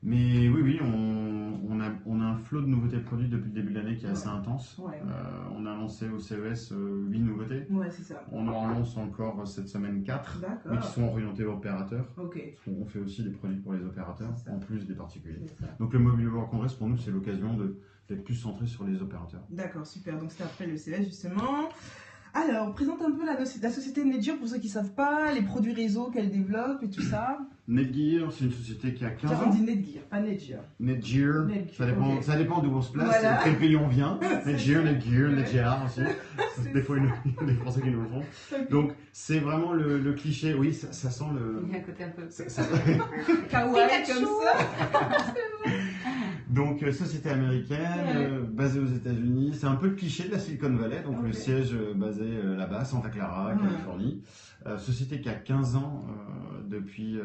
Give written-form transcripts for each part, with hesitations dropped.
Mais oui, on a un flot de nouveautés produits depuis le début de l'année qui est assez intense. Ouais. On a lancé au CES 8 nouveautés. Ouais, c'est ça. On en lance encore cette semaine 4, mais qui D'accord. sont orientés opérateurs. Ok. Parce qu'on fait aussi des produits pour les opérateurs, C'est ça. en plus des particuliers. C'est ça. Donc le Mobile World Congress, pour nous, c'est l'occasion d'être plus centré sur les opérateurs. D'accord, super. Donc c'était après le CES justement. Alors, on présente un peu la société Netgear pour ceux qui ne savent pas, les produits réseau qu'elle développe et tout ça. Netgear, c'est une société qui a 15 On ans. dit Netgear, pas Netgear. Netgear, Netgear, ça dépend d'où on se place, Voilà. de quel pays on vient. Netgear, ça. Netgear aussi. C'est Des fois, il y a des Français qui nous le font. Ok. Donc, c'est vraiment le cliché. Oui, ça sent le. Il y a un côté un peu. Kawaii Pikachu. comme ça. Donc, société américaine, basée aux États-Unis. C'est un peu le cliché de la Silicon Valley. Donc, Ok. le siège basé là-bas, Santa Clara, Californie. Société qui a 15 ans depuis.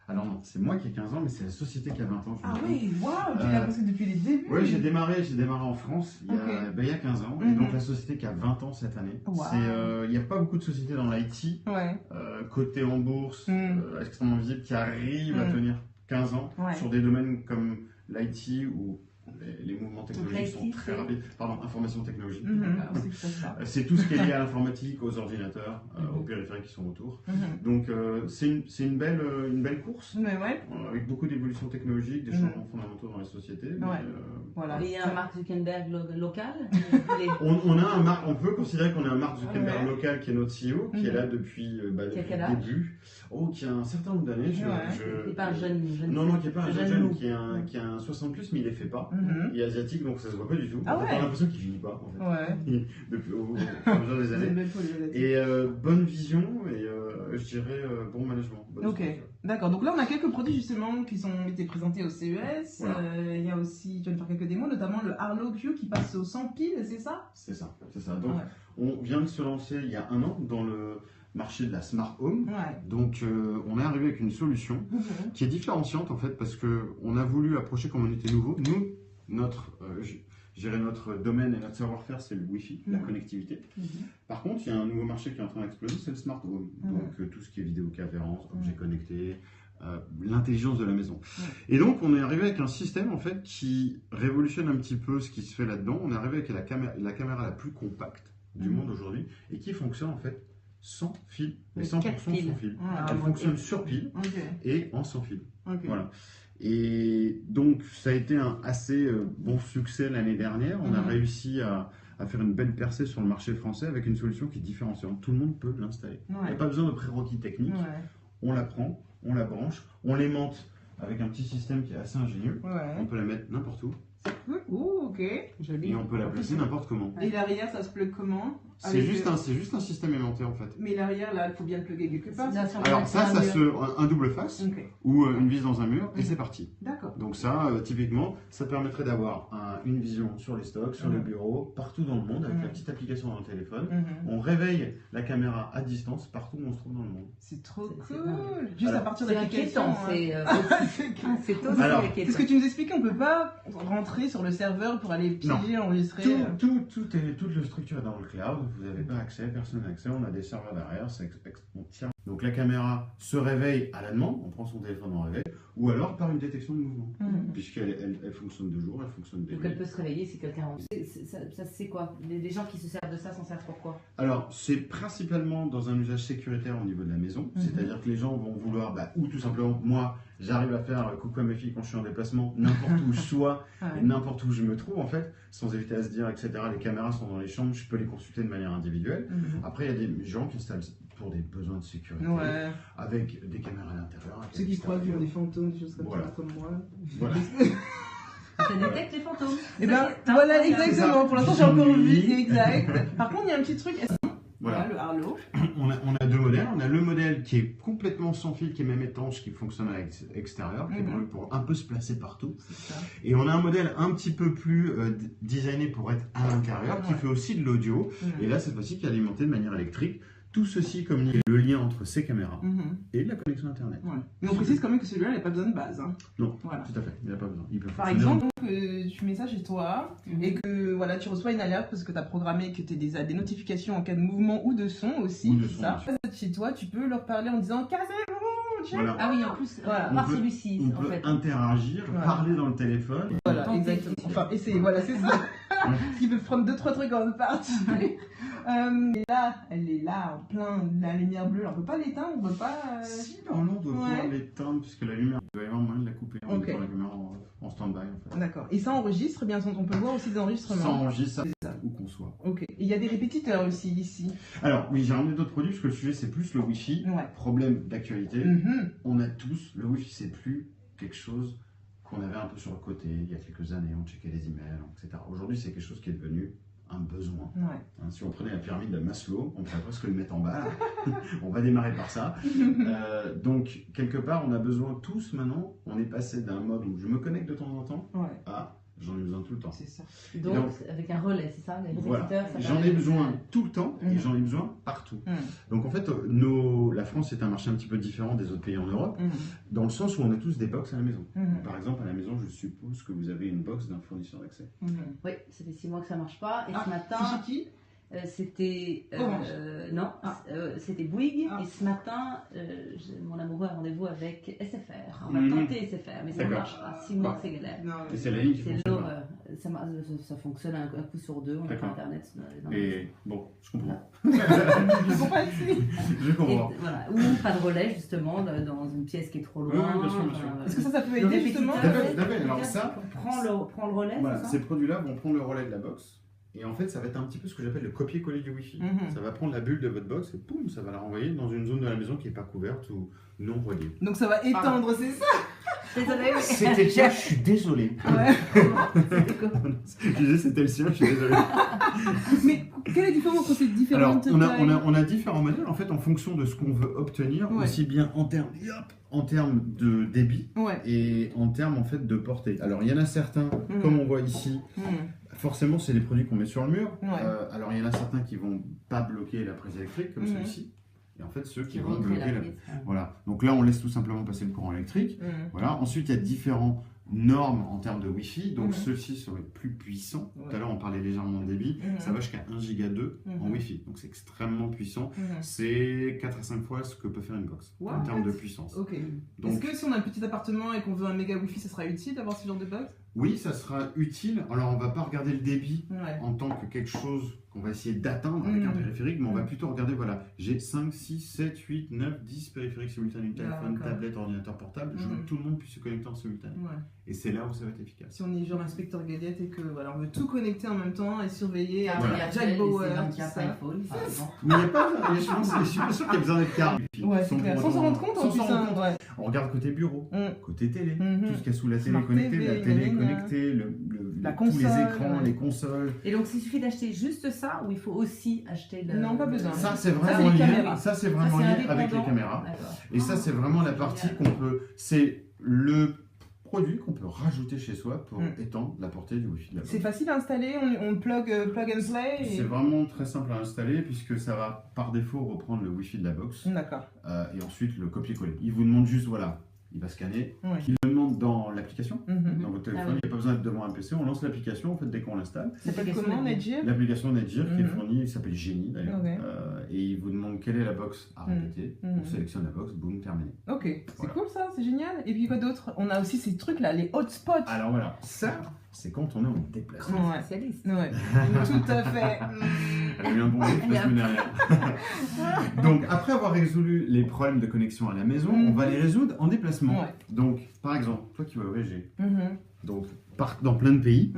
Alors, non, c'est moi qui ai 15 ans, mais c'est la société qui a 20 ans. Ah oui, waouh, tu l'as pensé depuis les débuts. Oui, j'ai démarré en France il y a 15 ans. Et donc, Mhm. la société qui a 20 ans cette année. Wow. Il n'y a pas beaucoup de sociétés dans l'IT, Ouais. cotées en bourse, extrêmement visibles, qui arrivent à tenir 15 ans Ouais. sur des domaines comme l'IT où les mouvements technologiques l'IT, sont très c'est- rapides. Pardon, information technologique. C'est tout ça. C'est tout ce qui est lié à l'informatique, aux ordinateurs, Mhm. aux périphériques qui sont autour. Mhm. Donc c'est une belle course, Mais ouais, avec beaucoup d'évolutions technologiques, des changements fondamentaux dans la société. Mais, Ouais. voilà. Et il y a un Mark Zuckerberg local. on peut considérer qu'on a un Mark Zuckerberg Ouais. local qui est notre CEO, qui est Mhm. là depuis, Qui a depuis quel le âge début. Qui a un certain nombre d'années. C'est pas un jeune. Non, qui n'est pas un jeune, loup. qui a un 60 plus, mais il les fait pas. Mhm. Il est asiatique, donc ça se voit pas du tout. Ah En fait, ouais. on a l'impression qu'il vieillit pas, en fait. Ouais. Depuis, au fur et à mesure des C'est années. une belle polyvalente. Et bonne vision et je dirais bon management. bonne Ok, structure. d'accord. Donc là, on a quelques produits justement qui ont été présentés au CES. Voilà. Il y a aussi, tu vas nous faire quelques démos, notamment le Arlo Q qui passe aux 100 piles, c'est ça? C'est ça, c'est ça. Donc Ouais. on vient de se lancer il y a un an dans le marché de la smart home. Ouais. Donc on est arrivé avec une solution qui est différenciante en fait parce que on a voulu approcher comme on était nouveau. Nous, je dirais notre domaine et notre savoir-faire, c'est le Wi-Fi, la connectivité. Par contre, il y a un nouveau marché qui est en train d'exploser, c'est le smart home. Donc tout ce qui est vidéoconférence, objets connectés, l'intelligence de la maison. Et donc on est arrivé avec un système en fait qui révolutionne un petit peu ce qui se fait là-dedans. On est arrivé avec la caméra la plus compacte du monde aujourd'hui et qui fonctionne en fait sans fil, mais 100% sans piles. fil. Ah, Elle ok. fonctionne sur pile Ok. et en sans fil. Ok. Voilà. Et donc, ça a été un assez bon succès l'année dernière. On a réussi à faire une belle percée sur le marché français avec une solution qui est différenciante. Tout le monde peut l'installer. Il n'y a Ouais. pas besoin de prérequis techniques. Ouais. On la prend, on la branche, on l'aimante avec un petit système qui est assez ingénieux. On Ouais. peut la mettre n'importe où Cool. Ouh, ok. Joli. et on peut la placer n'importe comment. Et l'arrière, ça se plug comment? C'est Avec juste, le- c'est juste un système aimanté en fait. Mais l'arrière, là, il faut bien le plugger quelque part. Là, sur Alors le- ça sur un mur. un double face Ok. ou une vis dans un mur et c'est parti. D'accord. Donc ça, typiquement, ça permettrait d'avoir une vision sur les stocks, sur le bureau, partout dans le monde, avec la petite application dans le téléphone. On réveille la caméra à distance partout où on se trouve dans le monde. C'est trop C'est cool. dingue. Juste Alors, à partir C'est d'applications. inquiétant. C'est aussi Alors, C'est ce inquiétant. que tu nous expliquais, on peut pas rentrer sur le serveur pour aller piger, enregistrer. Toute la structure est dans le cloud, vous n'avez pas accès, personne n'a accès, on a des serveurs derrière, on tient. Donc la caméra se réveille à la demande, on prend son téléphone en réveil, ou alors par une détection de mouvement, puisqu'elle fonctionne de jour, elle fonctionne de Donc nuit. elle peut se réveiller si quelqu'un. Ça c'est quoi? Les gens qui se servent de ça s'en servent pour quoi? Alors, c'est principalement dans un usage sécuritaire au niveau de la maison, c'est-à-dire que les gens vont vouloir, ou tout simplement, moi, j'arrive à faire coucou à mes filles quand je suis en déplacement, n'importe où je sois, et n'importe où je me trouve, en fait, sans éviter à se dire, etc. Les caméras sont dans les chambres, je peux les consulter de manière individuelle. Après, il y a des gens qui installent pour des besoins de sécurité, Ouais. avec des caméras à l'intérieur. Ceux qui croient qu'il y a des fantômes, des choses comme Voilà. ça, comme moi. Voilà. Ça détecte les fantômes. Et ben C'est voilà, incroyable. exactement. Pour l'instant, j'ai Vision encore de nuit. vu. Exact. Par contre, il y a un petit truc. Voilà. Le Arlo. On a deux modèles. On a le modèle qui est complètement sans fil, qui est même étanche, qui fonctionne à l'extérieur, qui est prévu pour un peu se placer partout. C'est ça. Et on a un modèle un petit peu plus designé pour être à l'intérieur, qui fait aussi de l'audio. Et là, cette fois-ci, qui est alimenté de manière électrique. Tout ceci communique le lien entre ces caméras et la connexion Internet. Ouais. Mais on précise quand même que celui-là, il n'a pas besoin de base. Hein. Non, Voilà. tout à fait. Il n'a pas besoin. Il peut Par fonctionner exemple, tu mets ça chez toi et que voilà, tu reçois une alerte parce que tu as programmé que tu as des notifications en cas de mouvement ou de son aussi. Ou de c'est son, ça. bien Chez toi, tu peux leur parler en disant cassez-vous, chat. Voilà. Ah oui, en plus, Voilà. par On peut- celui-ci, On en peut fait. interagir, Voilà. parler dans le téléphone. Voilà, Tenter exactement. quelque chose. Enfin, essayer, voilà, c'est ça. Qui peut prendre 2-3 trucs en partie. Et là, elle est là, en plein de la lumière bleue. On peut pas l'éteindre, on peut pas. Si, normalement, on doit pouvoir Ouais. l'éteindre, puisque la lumière, il doit y avoir moyen de la couper. On Ok. met la lumière en stand-by, en fait. D'accord. Et ça enregistre bien sûr. On peut voir aussi des enregistrements. Ça enregistre ça où qu'on soit. Ok. Et il y a des répétiteurs aussi ici. Alors, oui, j'ai ramené d'autres produits, parce que le sujet, c'est plus le Wi-Fi. Ouais. Problème d'actualité. Mhm. On a tous, le Wi-Fi, c'est plus quelque chose qu'on avait un peu sur le côté. Il y a quelques années, on checkait les emails, etc. Aujourd'hui, c'est quelque chose qui est devenu un besoin. Ouais. Hein, si on prenait la pyramide de Maslow, on pourrait presque le mettre en bas. On va démarrer par ça. Donc, quelque part, on a besoin tous maintenant. On est passé d'un mode où je me connecte de temps en temps Ouais. à j'en ai besoin tout le temps. C'est ça. Donc, donc, avec un relais, c'est ça, les Voilà. répétiteurs, ça J'en ai permet- besoin tout le temps et Mhm. j'en ai besoin partout. Mhm. Donc, en fait, la France est un marché un petit peu différent des autres pays en Europe, Mhm. dans le sens où on a tous des box à la maison. Mhm. Par exemple, à la maison, je suppose que vous avez une box d'un fournisseur d'accès. Mhm. Oui, ça fait 6 mois que ça marche pas. Et Ah, ce matin, c'est chez qui? c'était. Orange. Non, Ah. c'était Bouygues. Ah. Et ce matin, mon amoureux a rendez-vous avec SFR. On va Mhm. tenter SFR, mais ça ne D'accord. marche pas. 6 mois, c'est galère. Non, Et c'est la ligne qui C'est fonctionne pas. l'horreur. Ça fonctionne un coup sur deux. On n'a pas D'accord. internet dans la maison. Et bon, je comprends. Je comprends aussi. Je Et comprends. voilà. Ou pas de relais, justement, dans une pièce qui est trop loin. Oui, bien sûr, bien sûr. Est-ce que ça peut Le aider justement répétiteur, D'accord, alors ça- prend le relais, Voilà, c'est ça ces produits-là vont prendre le relais de la box. Et en fait, ça va être un petit peu ce que j'appelle le copier-coller du Wi-Fi. Mhm. Ça va prendre la bulle de votre box et poum, ça va la renvoyer dans une zone de la maison qui n'est pas couverte ou non reliée. Donc ça va étendre, c'est ça? Désolée, mais... C'était le tien, je suis désolé. Ouais. C'était quoi Je disais c'était le sien, je suis désolé. Mais quelle est la différence entre ces Alors, différentes tailles? on a différents modèles en fait en fonction de ce qu'on veut obtenir, Ouais. aussi bien en termes de débit Ouais. et en termes en fait de portée. Alors, il y en a certains, Mhm. comme on voit ici, Mhm. forcément, c'est des produits qu'on met sur le mur. Ouais. Alors, il y en a certains qui vont pas bloquer la prise électrique, comme Mhm. celui-ci. Et en fait, ceux qui Qui vont recrée bloquer la la... prise. Voilà. Donc là, on laisse tout simplement passer le courant électrique. Mhm. Voilà. Ensuite, il y a différents normes en termes de Wi-Fi. Donc, Mhm. ceux-ci seraient plus puissants. Tout Ouais. à l'heure, on parlait légèrement de débit. Mhm. Ça va jusqu'à 1 giga 2 en Mhm. Wi-Fi. Donc, c'est extrêmement puissant. Mhm. C'est 4 à 5 fois ce que peut faire une box en What? termes de puissance. Ok. Donc, Est-ce que si on a un petit appartement et qu'on veut un méga wifi, ça sera utile d'avoir ce genre de box? oui, ça sera utile. Alors, on va pas regarder le débit Ouais. en tant que quelque chose qu'on va essayer d'atteindre avec un Mhm. périphérique, mais on va plutôt regarder, voilà, j'ai 5, 6, 7, 8, 9, 10 périphériques simultanés, téléphone, d'accord. tablette, ordinateur portable, je veux Mhm. que tout le monde puisse se connecter en simultané. Ouais. Et c'est là où ça va être efficace. Si on est genre inspecteur gadget et que voilà, on veut tout connecter en même temps et surveiller Ah, avec oui, Jack Apple, Bauer, c'est tout 24 ça. iPhone, par exemple. Mais il n'y a pas, je suis pas sûr qu'il y ait besoin d'être carré. Ouais, c'est clair. Sans s'en rendre compte en Sans plus. s'en rendre hein. compte. Ouais. On regarde côté bureau, Mhm. côté télé, Mhm. tout ce qu'il y a sous la télé Smart connectée, TV, la télé gna, gna. connectée, La tous les console, écrans, ouais. les consoles. Et donc, il suffit d'acheter juste ça ou il faut aussi acheter le... Non, pas besoin. Ça, c'est c'est vraiment les lié, caméras. ça, c'est Ça, vraiment c'est lié avec les indépendant. caméras. D'accord. Et ça, c'est vraiment la c'est partie génial. qu'on peut. C'est le produit qu'on peut rajouter chez soi pour Mm. étendre la portée du Wi-Fi de la box. C'est facile à installer, on plug and play. C'est vraiment très simple à installer puisque ça va par défaut reprendre le Wi-Fi de la box D'accord. et ensuite le copier-coller. Il vous demande juste, voilà, il va scanner. Ouais. Il le demande dans l'application, Mhm. dans votre téléphone. Ah oui. Il n'y a pas besoin d'être devant un PC. On lance l'application en fait, dès qu'on l'installe. Ça s'appelle L'application comment, Netgear. Netgear? L'application Netgear qui est Mhm. fournie, il s'appelle Genie d'ailleurs. Ok. Et il vous demande quelle est la box à Mhm. répéter. Mhm. On sélectionne la box, boum, terminé. Ok, c'est Voilà. cool ça, c'est génial. Et puis quoi d'autre? On a aussi ces trucs là, les hotspots. Alors voilà, ça, c'est quand on est en déplacement. Ouais. Spécialiste. Ouais, tout à fait. Elle a eu un bon rythme la semaine dernière. Donc, après avoir résolu les problèmes de connexion à la maison, on va les résoudre en déplacement. Ouais. Donc, par exemple, toi qui vas voyager, Mhm. donc dans plein de pays,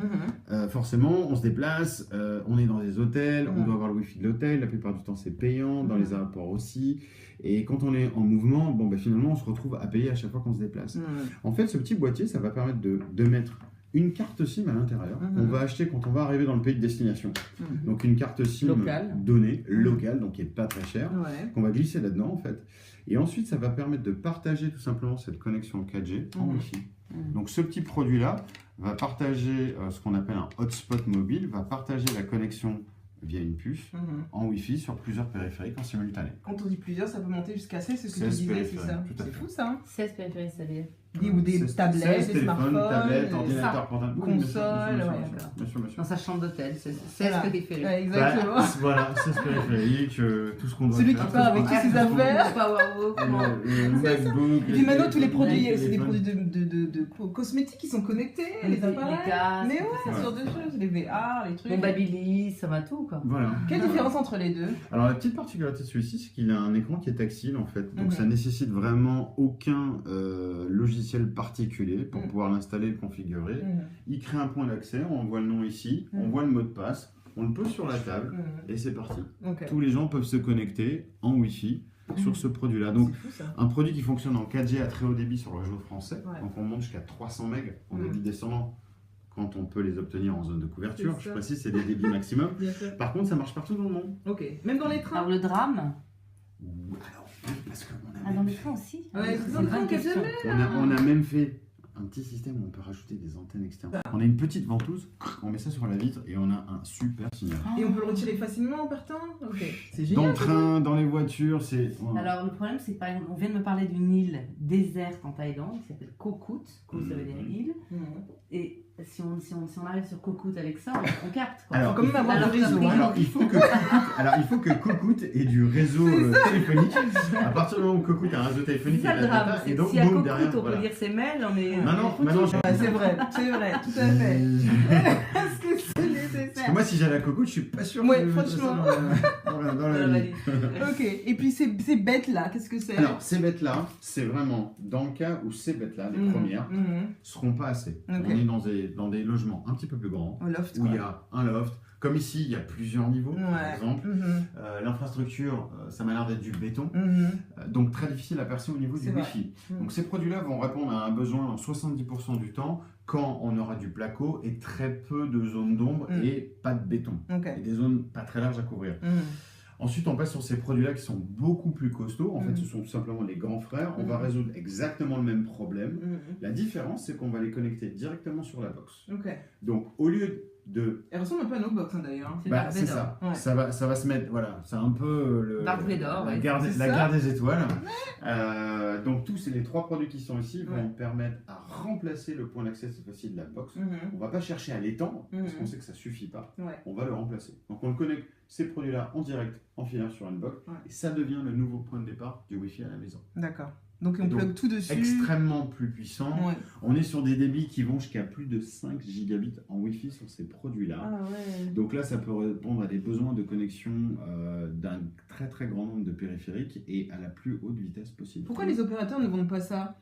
Mhm. forcément, on se déplace, on est dans des hôtels, on Mhm. doit avoir le wifi de l'hôtel, la plupart du temps c'est payant, dans Mhm. les aéroports aussi. Et quand on est en mouvement, bon, bah, finalement, on se retrouve à payer à chaque fois qu'on se déplace. Mhm. En fait, ce petit boîtier, ça va permettre de mettre une carte SIM à l'intérieur Mhm. qu'on va acheter quand on va arriver dans le pays de destination. Mhm. Donc une carte SIM Locale. donnée, locale, donc qui n'est pas très chère, Ouais. qu'on va glisser là-dedans en fait. Et ensuite, ça va permettre de partager tout simplement cette connexion 4G en Mhm. Wi-Fi. Mhm. Donc ce petit produit-là va partager ce qu'on appelle un hotspot mobile, va partager la connexion via une puce Mhm. en Wi-Fi sur plusieurs périphériques en simultané. Quand on dit plusieurs, ça peut monter jusqu'à 16, c'est ce que tu 16 disais, c'est périphériques, ça. tout à C'est fait. fou ça. Hein. 16 périphériques, c'est-à-dire Ou des tablettes, des téléphone, smartphones, tablette, ordinateur portable, oui, bien sûr, console, bien sûr, ouais, bien sûr, d'accord. bien sûr, bien sûr. Dans sa chambre d'hôtel, c'est Voilà. ce périphérique. Ouais, exactement. Bah, voilà, c'est ce périphérique, tout ce qu'on doit Celui faire. qui part avec tout ce toutes ses qu'on- affaires. Powerwalk, Le MacBook. Et puis maintenant, tous les produits, téléphones. c'est des produits de cosmétiques qui sont connectés, les appareils. casques, Mais ouais, tout ce ça. genre de choses, les VR, les trucs. Bon, Babyliss, ça va tout quoi. Voilà. Quelle différence entre les deux? Alors la petite particularité de celui-ci, c'est qu'il a un écran qui est tactile en fait, donc Mhm. ça nécessite vraiment aucun logiciel particulier pour pouvoir l'installer et le configurer. Mhm. Il crée un point d'accès, on voit le nom ici, on Mhm. voit le mot de passe, on le pose sur la table Mhm. et c'est parti. Ok. Tous les gens peuvent se connecter en Wi-Fi sur ce produit-là. Donc C'est fou ça. un produit qui fonctionne en 4G à très haut débit sur le réseau français, Ouais. donc on monte jusqu'à 300 MB en Mhm. débit descendant quand on peut les obtenir en zone de couverture. C'est Je ça. précise, c'est des débits maximum. Bien sûr. Par contre, ça marche partout dans le monde. Ok. Même dans les trains. Alors le drame. Alors, parce qu'on a Ah, dans les trains aussi. Ouais, c'est dans une le train, bonne qu'elle question. On a même fait un petit système où on peut rajouter des antennes externes. On a une petite ventouse, on met ça sur la vitre et on a un super signal. Et on peut le retirer facilement en partant. Ok. C'est Dans génial. le train, dans les voitures, c'est... Alors le problème c'est que par exemple, on vient de me parler d'une île déserte en Thaïlande qui s'appelle Koh Kout. Koh ça veut dire île. Mhm. Et si on arrive sur Koh Kout avec ça, on capte quoi. Alors, Faut quand même avoir Alors, du réseau. alors, hein. Alors, il faut que Cocoot ait du réseau téléphonique. À partir du moment où Cocoot a un réseau C'est téléphonique, ça il le a la drame. data, et c'est- donc Si à Koh boum, Kout derrière, on voilà. peut lire ses mails, on est. Maintenant, on est maintenant, foutu. Ouais, c'est vrai, tout à fait. Est-ce que c'est Parce que nécessaire? moi, si j'allais à Cocoot, je suis pas sûr Ouais, que je mettrais ça franchement. dans la Dans la valise. valise. Ok. Et puis ces bêtes là, qu'est-ce que c'est? Alors, ces bêtes-là, c'est vraiment dans le cas où ces bêtes-là, les Mhm. premières, Mhm. seront pas assez. Ok. On est dans des logements un petit peu plus grands, Au loft. où il y quoi. a un loft. Comme ici, il y a plusieurs niveaux, par Ouais. exemple. Mhm. L'infrastructure, ça m'a l'air d'être du béton. Mhm. Donc très difficile à percer au niveau du C'est vrai. Wi-Fi. Mhm. Donc ces produits-là vont répondre à un besoin en 70% du temps quand on aura du placo et très peu de zones d'ombre Mhm. et pas de béton. Ok. Et des zones pas très larges à couvrir. Mhm. Ensuite, on passe sur ces produits-là qui sont beaucoup plus costauds. En Mhm. fait, ce sont tout simplement les grands frères. On va Mhm. résoudre exactement le même problème. Mhm. La différence, c'est qu'on va les connecter directement sur la box. Ok. Donc au lieu de... Elle ressemble un peu à nos box d'ailleurs. C'est Bah, Darth c'est Vader. ça. Ouais. Ça va se mettre... Voilà, c'est un peu Darth Vader, la ouais. guerre, C'est la ça. guerre des étoiles. Donc tous les trois produits qui sont ici vont Ouais. permettre à remplacer le point d'accès cette fois-ci de la box. Mhm. On va pas chercher à l'étendre parce Mhm. qu'on sait que ça suffit pas. Ouais. On va le remplacer. Donc on le connecte ces produits-là en direct, en filaire sur une box, Ouais. et ça devient le nouveau point de départ du Wi-Fi à la maison. D'accord. Donc on Donc, plug tout dessus. Extrêmement plus puissant. Ouais. On est sur des débits qui vont jusqu'à plus de 5 gigabits en Wi-Fi sur ces produits-là. Ah ouais. Donc là, ça peut répondre à des besoins de connexion d'un très très grand nombre de périphériques et à la plus haute vitesse possible. Pourquoi les opérateurs ne vendent pas ça?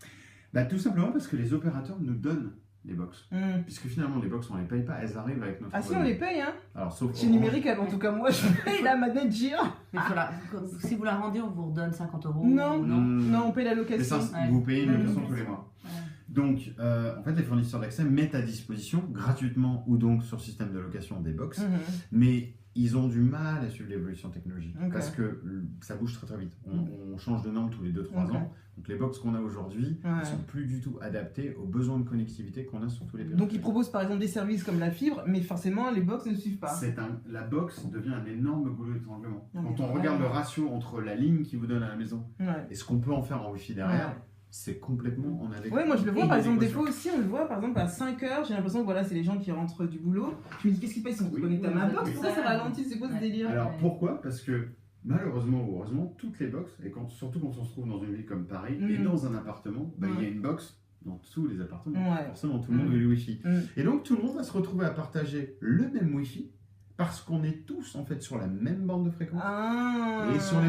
Bah, tout simplement parce que les opérateurs nous donnent les box. Mhm. Puisque finalement, les box, on les paye pas, elles arrivent avec notre Ah si, on produit. les paye, hein. Alors, sauf Chez Orange. Numérique, en tout cas, moi, je paye la manette Gire. Mais voilà, si vous la rendez, on vous redonne 50 €. Non. ou Non, on paye la Mais location. ça, Ouais. vous payez une Ouais, location ouais. tous les mois. Ouais. Donc, en fait, les fournisseurs d'accès mettent à disposition, gratuitement ou donc sur système de location, des box. Mhm. Mais ils ont du mal à suivre l'évolution technologique Ok. parce que ça bouge très très vite. On change de norme tous les 2-3 Ok. ans. Donc les box qu'on a aujourd'hui Ouais. ne sont plus du tout adaptées aux besoins de connectivité qu'on a sur tous les pays. Donc ils proposent par exemple des services comme la fibre, mais forcément les box ne suivent pas. La box devient un énorme goulot d'étranglement. Non, mais Quand on vraiment. regarde le ratio entre la ligne qui vous donne à la maison Ouais. et ce qu'on peut en faire en Wi-Fi derrière, Ouais. c'est complètement en adéquation. Ouais, moi je le vois Et par exemple, des adéquation. fois aussi, on le voit par exemple à 5h, j'ai l'impression que voilà, c'est les gens qui rentrent du boulot. Je me dis qu'est-ce qui se passe si on se Oui. connecte à ma Oui, box? oui. Pourquoi ça ralentit? C'est quoi ce Ouais. délire? Alors Ouais. pourquoi? Parce que malheureusement ou heureusement, toutes les box, et surtout quand on se trouve dans une ville comme Paris et Mhm. dans un appartement, bah, il y a Ouais. une box dans tous les appartements. Ouais. Forcément, tout le monde Mhm. veut le Wi-Fi. Mhm. Et donc tout le monde va se retrouver à partager le même Wi-Fi parce qu'on est tous en fait sur la même bande de fréquence. Ah. Et sur les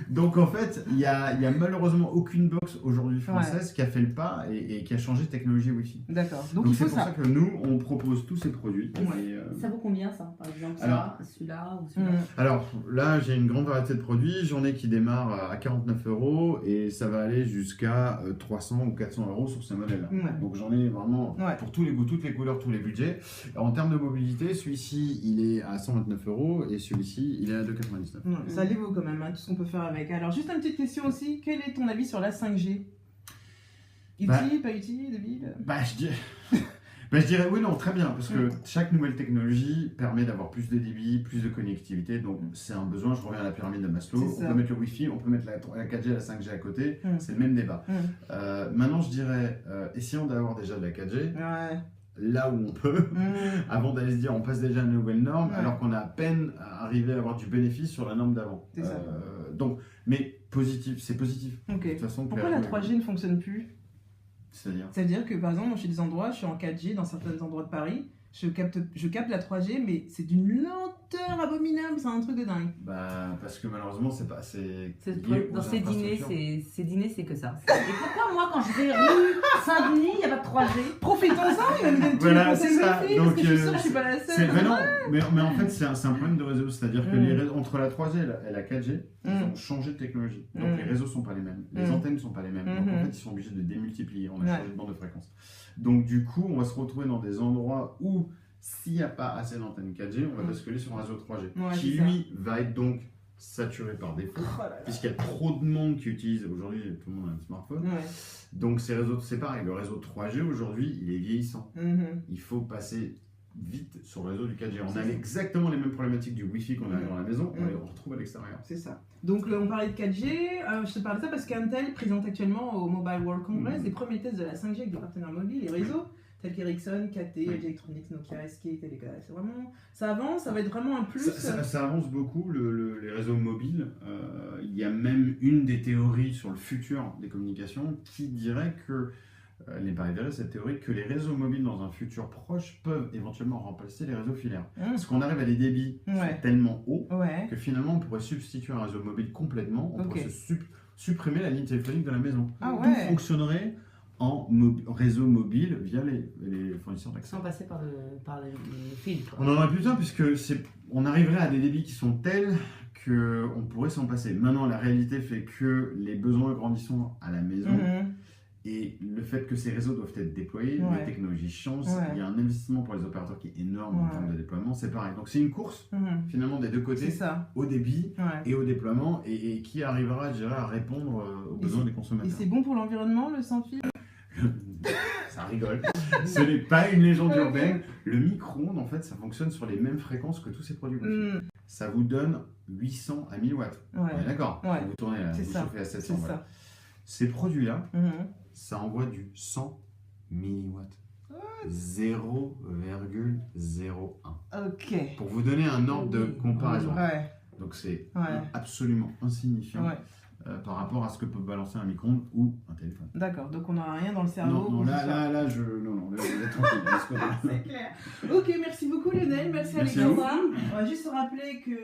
donc en fait, il y a malheureusement aucune box aujourd'hui française qui a fait le pas et qui a changé de technologie Wi-Fi. D'accord. Donc, Donc il c'est faut pour ça ça. que nous, on propose tous ces produits. Ouais. Et, Ça vaut combien ça, par exemple, Alors- ça, celui-là ou celui-là Mhm. alors là, j'ai une grande variété de produits. J'en ai qui démarrent à 49 € et ça va aller jusqu'à 300 ou 400 € sur ces modèles-là. Ouais. Donc j'en ai vraiment Ouais. pour tous les goûts, toutes les couleurs, tous les budgets. En termes de mobilité, celui-ci, il est à 129 € et celui-ci, il est à 2,99 €. Ouais, ça les vaut quand même, hein, tout ce qu'on peut faire avec. Alors, juste une petite question aussi. Quel est ton avis sur la 5G? Utile, Bah- pas utile, débile? Bah, je dis... Ben, je dirais oui, non, très bien, parce que chaque nouvelle technologie permet d'avoir plus de débit, plus de connectivité, donc c'est un besoin. Je reviens à la pyramide de Maslow. On peut mettre le Wi-Fi, on peut mettre la 4G et la 5G à côté, c'est le même débat. Maintenant, je dirais, essayons d'avoir déjà de la 4G. Là où on peut, avant d'aller se dire on passe déjà à une nouvelle norme, alors qu'on a à peine arrivé à avoir du bénéfice sur la norme d'avant. Donc, mais positif, c'est positif. De toute façon, pourquoi la 3G ne fonctionne plus? C'est-à-dire que par exemple, moi, chez des endroits, je suis en 4G dans certains endroits de Paris, je capte la 3G, mais c'est d'une lenteur abominable, c'est un truc de dingue. Bah, parce que malheureusement, c'est pas. Dans ces dîners, c'est que ça. Et pourquoi moi, quand je vais rue Saint-Denis, il n'y a pas de 3G? Profitons-en, il va nous donner tous voilà, les conseils c'est ça. wifi, Donc, parce que je suis sûre que je suis pas la seule. Mais en fait, c'est un problème de réseau. C'est-à-dire que entre la 3G et la 4G, ils ont changé de technologie. Donc les réseaux sont pas les mêmes, les antennes ne sont pas les mêmes. Donc en fait, ils sont obligés de démultiplier. On a changé de bande de fréquence. Donc du coup, on va se retrouver dans des endroits où s'il n'y a pas assez d'antennes 4G, on va basculer sur un réseau 3G, qui lui va être donc saturé par défaut, puisqu'il y a trop de monde qui utilise. Aujourd'hui, tout le monde a un smartphone. Donc ces réseaux, c'est pareil. Le réseau 3G aujourd'hui, il est vieillissant. Il faut passer vite sur le réseau du 4G. On a exactement les mêmes problématiques du Wi-Fi qu'on a dans la maison, on les retrouve à l'extérieur. C'est ça. Donc on parlait de 4G, je te parle de ça parce qu'Intel présente actuellement au Mobile World Congress les premiers tests de la 5G avec des partenaires mobiles et réseaux, tels qu'Ericsson, KT, LG Electronics, Nokia, SK, Telecom. C'est vraiment, ça avance, ça va être vraiment un plus. Ça avance beaucoup, les réseaux mobiles. Il y a même une des théories sur le futur des communications qui dirait que elle n'est pas avérée, cette théorie, que les réseaux mobiles dans un futur proche peuvent éventuellement remplacer les réseaux filaires. Parce qu'on arrive à des débits tellement hauts que finalement on pourrait substituer un réseau mobile complètement, on pourrait supprimer la ligne téléphonique de la maison. Tout fonctionnerait en réseau mobile via les fournisseurs d'accès. Sans passer par le fil. On en aurait plus tard puisque on arriverait à des débits qui sont tels qu'on pourrait s'en passer. Maintenant, la réalité fait que les besoins grandissant à la maison, et le fait que ces réseaux doivent être déployés, les technologies changent, il y a un investissement pour les opérateurs qui est énorme en termes de déploiement, c'est pareil. Donc c'est une course finalement des deux côtés, au débit et au déploiement, et qui arrivera, je dirais, à répondre aux besoins des consommateurs. Et c'est bon pour l'environnement, le sans-fil? Ça rigole. Ce n'est pas une légende urbaine. Le micro-ondes, en fait, ça fonctionne sur les mêmes fréquences que tous ces produits Wi-Fi. Ça vous donne 800 à 1000 watts. D'accord. Vous tournez, vous chauffez à 700 watts. Ces produits-là, ça envoie du 100 milliwatts. 0,01. Pour vous donner un ordre de comparaison. Donc c'est absolument insignifiant par rapport à ce que peut balancer un micro-ondes ou un téléphone. D'accord, donc on n'a rien dans le cerveau. Non, là, tranquille. C'est clair. Ok, merci beaucoup Lionel, merci Alexandra. On va juste se rappeler que...